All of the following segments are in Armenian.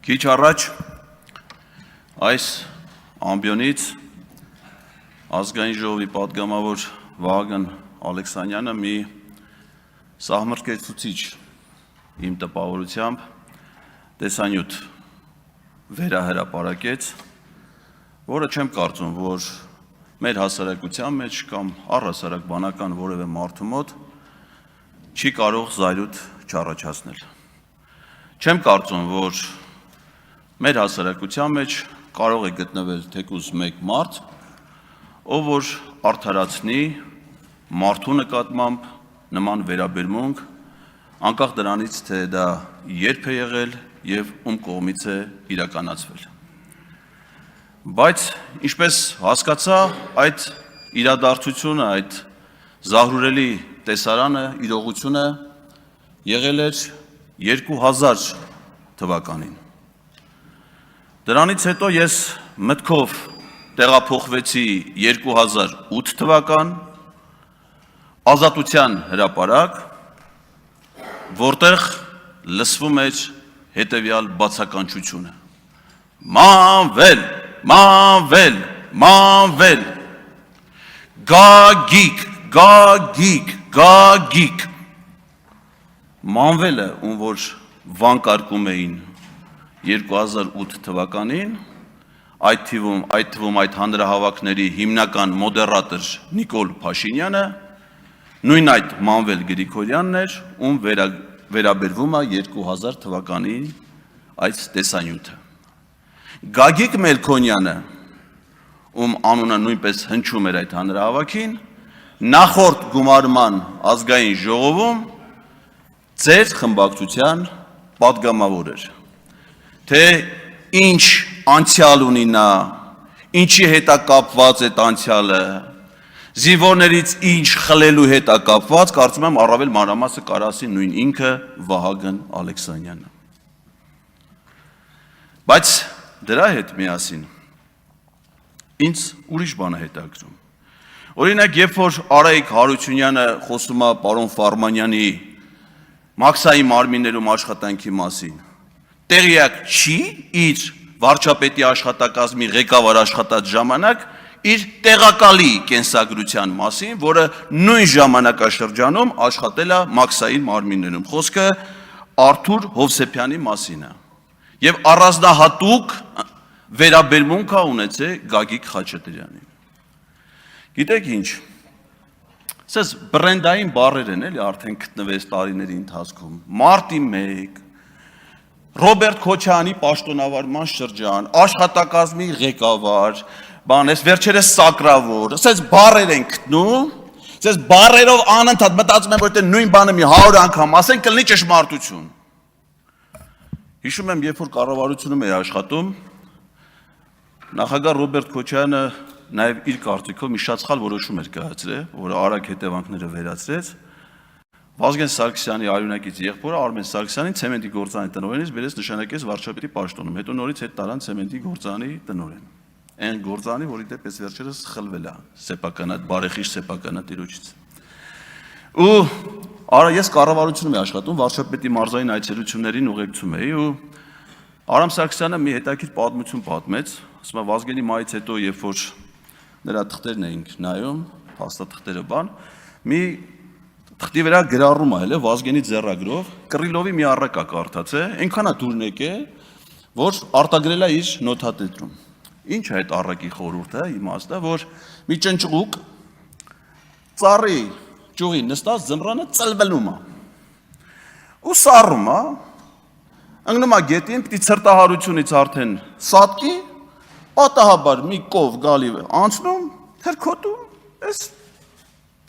Քիչ առաջ այս ամբիոնից ազգային ժողովի պատգամավոր Վահագն Ալեքսանյանը մի սահմռկեցուցիչ իմ տպավորությամբ տեսանյութ վերահրապարակեց, որը չեմ կարծում, որ մեր հասարակության մեջ կամ առհասարակ բանական որևէ մարդու մոտ չի կարող զայրույթ չառաջացնել։ Չեմ կարծում, որ մեր հասարակության մեջ կարող է գտնվել թեկուզ մեկ մարդ, ով որ արդարացնի մարդու նկատմամբ նման վերաբերմունք, անկախ դրանից, թե դա երբ է եղել եւ ում կողմից է իրականացվել։ Բայց ինչպես հասկացա, այդ իրադարձությունը, այդ զահրուրելի տեսարանը, իրողությունը եղել էր 2000 թվականին։ Դրանից հետո ես մտքով տեղափոխվեցի 2008 թվական Ազատության հրապարակ, որտեղ լսվում էր հետևյալ բացականչությունը. Մանվել, մանվել, մանվել, գագիկ, գագիկ, գագիկ։ Մանվելը, ում որ վանկարկում էին 2008 թվականին, այդ թվում այդ հանրահավաքների հիմնական մոդերատոր Նիկոլ Փաշինյանը, նույն այդ Մանվել Գրիգորյանն էր, ում վերաբերվում է 2000 թվականի այս տեսանյութը։ Գագիկ Մելքոնյանը, ում անունը նույնպես հնչում էր այդ հանրահավաքին, նախորդ գումարման ազգային ժողովում ձեր խմբակցության պատգամավոր էր։ Թե ինչ անցյալ ունի նա, ինչի հետ է կապված այդ անցյալը, զինվորներից ինչ խլելու հետ է կապված, կարծում եմ առավել մանրամասը կարասի նույն ինքը Վահագն Ալեքսանյանը։ Բայց դրա հետ միասին ինձ ուրիշ բան է հետաքրքրում։ Օրինակ, երբ որ Արայիկ Հարությունյանը խոսում է պարոն Ֆարմանյանի մաքսային մարմիններում աշխատանքի մասին, տեղյակ չի իր վարչապետի աշխատակազմի ղեկավար աշխատած ժամանակ իր տեղակալի կենսագրության մասին, որը նույն ժամանակաշրջանում աշխատել է մաքսային մարմիններում։ Խոսքը Արթուր Հովսեփյանի մասին է։ Եվ առանձնահատուկ վերաբերմունք է ունեցել Գագիկ Խաչատրյանին։ Գիտեք ինչ, ասես բրենդային բառեր են էլի արդեն գտնվեց տարիների ընթացքում։ Մարտի 1, Ռոբերտ Քոչարյանի պաշտոնավարման շրջան, աշխատակազմի ղեկավար, այս վերջերս սակրավոր, ասես բառեր են գտնում, ասես բառերով անընդհատ մտածում եմ, որ նույն բանը մի 100 անգամ ասեն, կլինի ճշմարտություն։ Հիշում եմ, երբ որ կառավարությունում էր աշխատում, նախագահ Ռոբերտ Քոչարյանը նաև իր կարծիքով մի շատ սխալ որոշում էր կայացրել, որը արագ հետևանքները վերացրեց։ Վազգեն Սարգսյանի արյունակից եղբորը Արմեն Սարգսյանին ցեմենտի գործարանի տնօրենից բերեց նշանակեց վարչապետի պաշտոնում, հետո նորից հետ տարան ցեմենտի գործարանի տնօրեն։ Այն գործարանի, որի դեպս վերջերս խլվել է սեփականատ, բարեխիղճ սեփականատիրոջից։ Ու ես կառավարությունում եմ աշխատում, վարչապետի մարզային այցելություններին ուղեկցում էի ու Արամ Սարգսյանը մի հետաքրքիր պատմություն պատմեց, ասում է Վազգենի մայից հետո, երբ որ նրա թղթերն էինք նայում, փաստաթղթերը բան, մի թղթի վրա գրառում է Վազգենի ձեռագրով, Կռիլովի մի առակա կարդաց է, այնքան է դուրն եկել, որ արտագրել է իր նոթատետրում։ Ինչ է այդ առակի խորհուրդը, իմաստը, որ մի ճնճղուկ ծառի ճյուղի նստած ձմռանը ծլվելում է։ Ու սառում է, ընկնում է գետին, պիտի ցրտահարությունից արդեն սատկի, պատահաբար մի կով գալի անցնում, թերքոտում, այս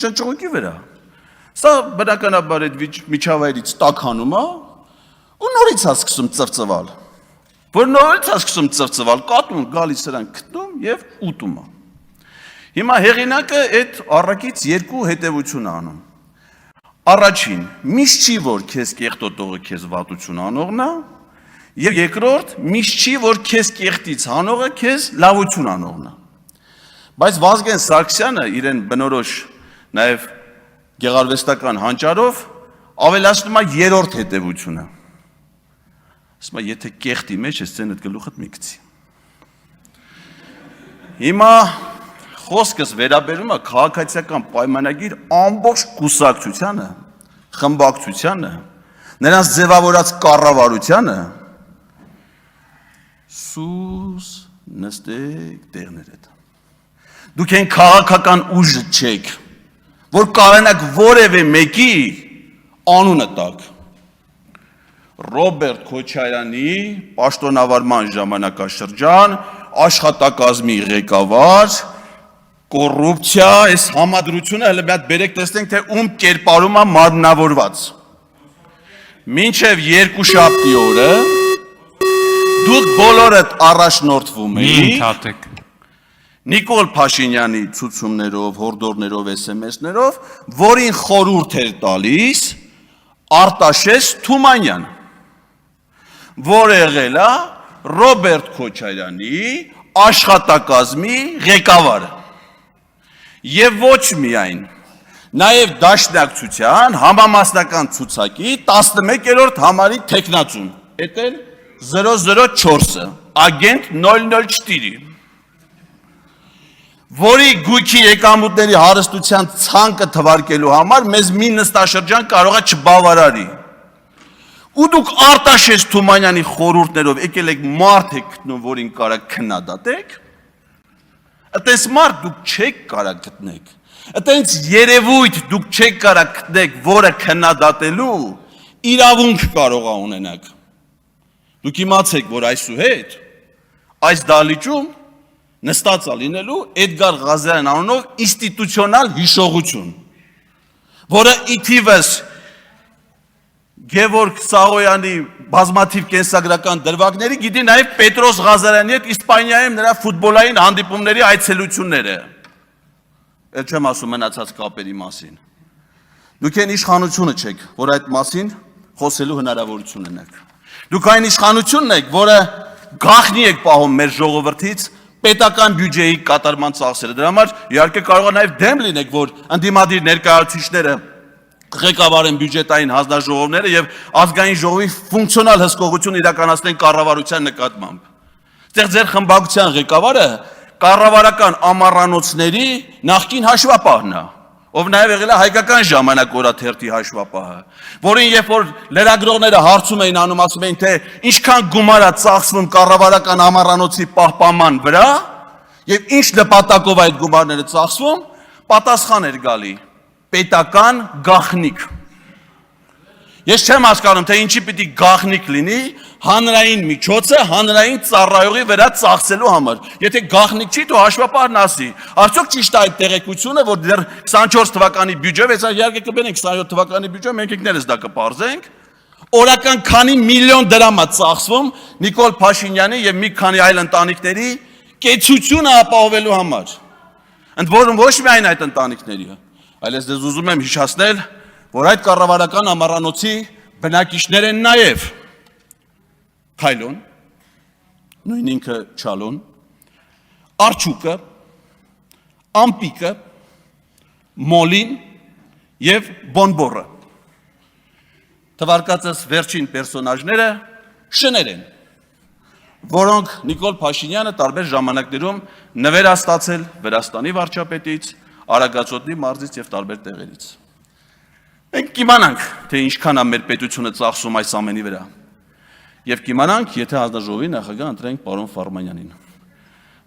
ճնճղուկի վրա։ Սա բնականաբար այդ միջավայրից տաքանում է ու նորից է սկսում ծվծվալ։ Որ նորից է սկսում ծվծվալ, կատուն գալիս սրան գտնում եւ ուտում է։ Հիմա հեղինակը այդ առակից երկու հետևություն անում։ Առաջին, միշտ չի որ քեզ կեղտոտողը քեզ վատություն անողն է, եւ երկրորդ, միշտ չի որ քեզ կեղտից հանողը քեզ լավություն անողն է։ Բայց Վազգեն Սարգսյանը իրեն բնորոշ նաեւ գեղարվեստական հանճարով ավելացնում է երրորդ հետևությունը։ Ասում է, եթե կեղտի մեջ ես ցենդ գլուխդ մի գցի։ Հիմա խոսքս վերաբերում է քաղաքացիական պայմանագիր ամբողջ կուսակցությանը, խմբակցությանը, նրանց ձևավորած կառավարությանը, սուս նստեք տեղներդ։ Դուք են քաղաքական ուժը չեք, որ կարողանաք որևէ մեկի անունը տաք։ Ռոբերտ Քոչարյանի պաշտոնավարման ժամանակաշրջան, աշխատակազմի ղեկավար, կոռուպցիա, այս համադրությունը հələ մի հատ բերեք տեսնենք, թե ում կերպարում է մարմնավորված։ Մինչև երկուշաբթի օրը դուք բոլորդ առաջնորդվում եք Նիկոլ Փաշինյանի ցուցումներով, հորդորներով, SMS-ներով, որին խորհուրդ էր տալիս Արտաշես Թումանյան, որ եղել է Ռոբերտ Քոչարյանի աշխատակազմի ղեկավարը։ Եվ ոչ միայն, նաև Դաշնակցության համամասնական ցուցակի 11-րդ համարի թեկնածուն, էդ էլ 004-ը, ագենտ 004, որի գույքի եկամուտների հարստության ցանկը թվարկելու համար մեզ մի նստաշրջան կարող է չբավարարի։ Ու դուք Արտաշես Թումանյանի խորհուրդներով եկել եք մարդ եք գտնում, որին կարող քննադատեք, այտենց մարդ դուք չեք կարող գտնեք, այտենց երևույթ դուք չեք կարող գտնեք, որը քննադատելու իրավունք կարող է ունենաք։ Դուք իմացեք, որ այսուհետ այս դահլիճում նստած է լինելու Էդգար Ղազարյան անունով ինստիտուցիոնալ հիշողություն, որը իթիվս Գևորգ Սաղոյանի բազմաթիվ կենսագրական դրվագների գիտի նաև Պետրոս Ղազարյանի հետ Իսպանիայում նրա ֆուտբոլային հանդիպումների այցելությունները։ Էլ չեմ ասում մնացած կապերի մասին։ Դուք այն իշխանությունը չեք, որ այդ մասին խոսելու հնարավորություն ունեք։ Դուք այն իշխանությունն եք, որը գաղտնի եք պահում մեր ժողովրդից պետական բյուջեի կատարման ծախսերը։ Դրա համար իհարկե կարող է նաև դեմ լինեք, որ ընդդիմադիր ներկայացուցիչները ղեկավարեն բյուջետային հանձնաժողովները եւ ազգային ժողովի ֆունկցիոնալ հսկողություն իրականացնեն կառավարության նկատմամբ։ Այստեղ ձեր խմբակցության ղեկավարը կառավարական ամառանոցների նախկին հաշվապահն է, ով նաև եղել է հայկական ժամանակ օրաթերթի հաշվապահը, որին երբ որ լրագրողները հարցում էին անում, ասում էին, թե ինչքան գումար է ծախսվում կառավարական ամառանոցի պահպանման վրա եւ ինչ նպատակով այդ գումարները ծախսվում, պատասխան էր գալի. պետական գաղտնիք։ Ես չեմ հասկանում, թե ինչի պիտի գաղտնիք լինի հանրային միջոցը հանրային ծառայողի վրա ծախսելու համար։ Եթե գաղտնիք չի, դու հաշվապահն ասի։ Արդյոք ճիշտ է այդ տեղեկությունը, որ դեռ 24 թվականի բյուջե, այս իհարկե կբերենք 27 թվականի բյուջե, մենք ինքներս դա կպարզենք, օրական քանի միլիոն դրամ է ծախսվում Նիկոլ Փաշինյանի եւ մի քանի այլ ընտանիքների կեցությունը ապահովելու համար։ Ընդ որում ոչ միայն այդ ընտանիքների, այլ ես դες ուզում եմ հիշեցնել, որ այդ կառավարական ամառանոցի բնակիչներ են նաև Քայլոն, նույն ինքը Չալոն, Արջուկը, Ամպիկը, Մոլին եւ Բոնբորը։ Թվարկածս վերջին պերսոնաժները շներ են, որոնք Նիկոլ Փաշինյանը տարբեր ժամանակներում նվեր է ստացել Վրաստանի վարչապետից, Արագածոտնի մարզից եւ տարբեր տեղերից։ Մենք կիմանանք, թե ինչքան է մեր պետությունը ծախսում այս ամենի վրա։ Եվ կիմանանք, եթե հանձնաժողովի նախագահ ընտրենք պարոն Ֆարմանյանին,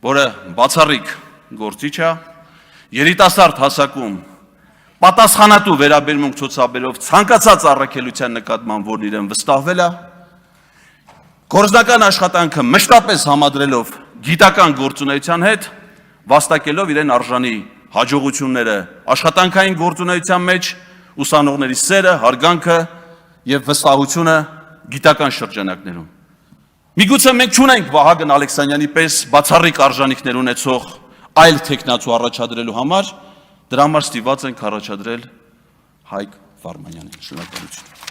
որը բացառիկ գործիչ է, երիտասարդ հասակում պատասխանատու վերաբերմունք ցուցաբերով ցանկացած առաքելության նկատմամբ, որն իրեն վստահվել է, գործնական աշխատանքը մշտապես համադրելով գիտական գործունեության հետ, վաստակելով իրեն արժանի հաջողությունները աշխատանքային գործունեության մեջ, ուսանողների սերը, հարգանքը եւ վստահությունը գիտական շրջանակներում։ Միգուցե մենք չունենք Վահագն Ալեքսանյանի պես բացառիկ արժանինքներ ունեցող այլ տեխնացու առաջադրելու համար, դրա համար ստիպված ենք առաջադրել Հայկ Ֆարմանյանին։ Շնորհակալություն։